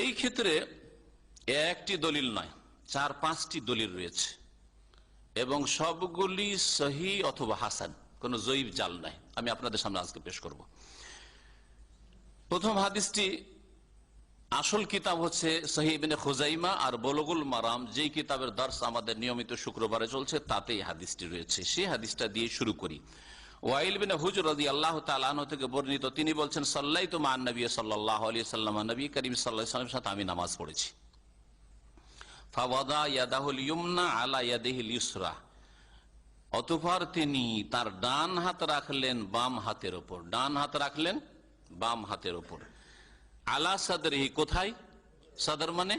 এই ক্ষেত্রে একটি দলিল নয়, 4-5টি দলিল রয়েছে এবং সবগুলি সহি অথবা হাসান, কোন জয়ীফ জাল নাই। আমি আপনাদের সামনে আজকে পেশ করব। প্রথম হাদিসটি, আসল কিতাব হচ্ছে সহিহ ইবনে খুজাইমা আর বুলুগুল মারাম, যেই কিতাবের দর্স আমাদের নিয়মিত শুক্রবারে চলছে, তাতেই হাদিসটি রয়েছে। সেই হাদিসটা দিয়ে শুরু করি। ওয়াইল বিন হুজর রাদিয়াল্লাহু তাআলা আনহু থেকে বর্ণিত, তিনি বলছেন, সাল্লাইতু মা'আন নবী সাল্লাল্লাহু আলাইহি ওয়াসাল্লাম, নবী করিম সাল্লাল্লাহু আলাইহি ওয়াসাল্লামের সাথে আমি নামাজ পড়েছি। ফাওয়াদা ইয়াদাহুল ইয়ুমনা আলা ইয়াদিহিল ইউসরা, অতঃপর তিনি তার ডান হাত রাখলেন বাম হাতের উপর, ডান হাত রাখলেন বাম হাতের উপর। আলা সাদরিহি, কোথায়? সাদর মানে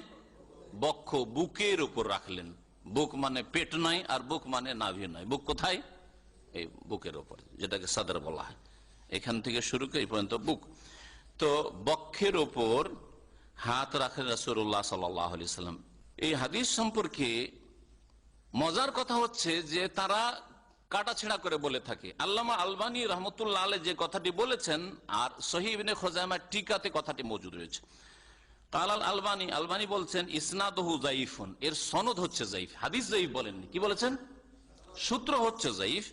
বক্ষ, বুকের উপর রাখলেন। বুক মানে পেট নয়, আর বুক মানে নাভি নয়। বুক কোথায়? এই বুকের উপর, যেটাকে সাদর বলা হয়। এখান থেকে শুরু করে এই পর্যন্ত বুক। তো বক্ষের উপর হাত রাখেন রাসূলুল্লাহ সাল্লাল্লাহু আলাইহি ওয়াসাল্লাম। এই হাদিস সম্পর্কে মজার কথা হচ্ছে যে তারা কাটাছেঁড়া করে বলে থাকে। আল্লামা আলবানী রহমতুল্লাহ আলাইহি যে কথাটি বলেছেন, আর সহিহ ইবনে খুজাইমার টিকাতে কথাটি মজুদ রয়েছে। কালাল আলবানী বলছেন, ইসনাদুহু যায়িফুন, এর সনদ হচ্ছে যায়িফ। হাদিস যায়িফ বলেননি, কি বলেছেন? সূত্র হচ্ছে যায়িফ।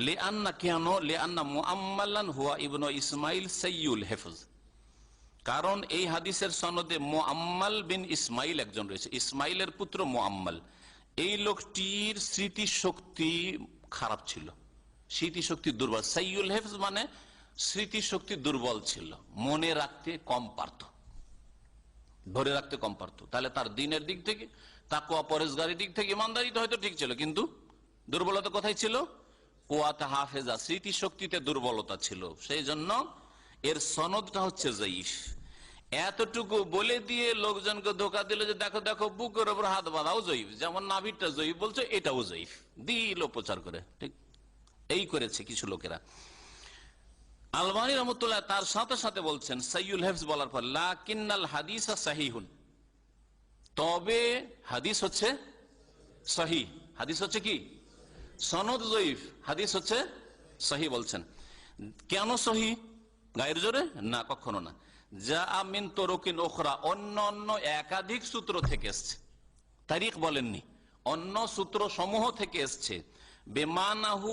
লিআন্না, কেন? লিআন্না মুআম্মালান হুয়া ইবনু ইসমাইল সাইয়ুল হিফজ, কারণ এই হাদিসের সনদে মুআম্মাল বিন ইসমাইল একজন রয়েছে। ইসমাইলের পুত্র মুআম্মাল, এই লোকটির স্মৃতিশক্তি খারাপ ছিল, স্মৃতিশক্তি দুর্বল। সাইয়ুল হিফজ মানে স্মৃতিশক্তি দুর্বল ছিল, মনে রাখতে কম পারত, ধরে রাখতে কম পারত। তাহলে তার দিনের দিক থেকে, তাকওয়া পরেজগারির দিক থেকে, ইমানদারিতে হয়তো ঠিক ছিল, কিন্তু দুর্বলতা কোথায় ছিল? কুওয়াত হাফেজা, স্মৃতিশক্তিতে দুর্বলতা ছিল। সেই জন্য এর সনদটা হচ্ছে যায়িফ। এতটুকু বলে দিয়ে লোকজনকে ধোকা দিল যে দেখো দেখো বুকের উপর হাত বাঁধাও যায়িফ, যেমন নাভিরটা যায়িফ বলছে, এটাও যায়িফ, দিল প্রচার করে। ঠিক এই করেছে কিছু লোকেরা। আলবানী রহমতুল্লাহ তার সাথে সাথে বলছেন, সাইয়ুল হিফজ বলার পর, লাকিন্নাল হাদিসা সাহিহুন, তবে হাদিস হচ্ছে সহিহ। হাদিস হচ্ছে কি? সনদ যায়িফ, হাদিস হচ্ছে সহিহ বলছেন। কেন সহিহ? গায়ের জোরে না, কখনো না। যা মিন তুরুকিন উখরা, অন্য অন্য একাধিক সূত্র থেকে এসছে, তারিখ বলেননি, অন্য সূত্র সমূহ থেকে এসছে। বেমানাহু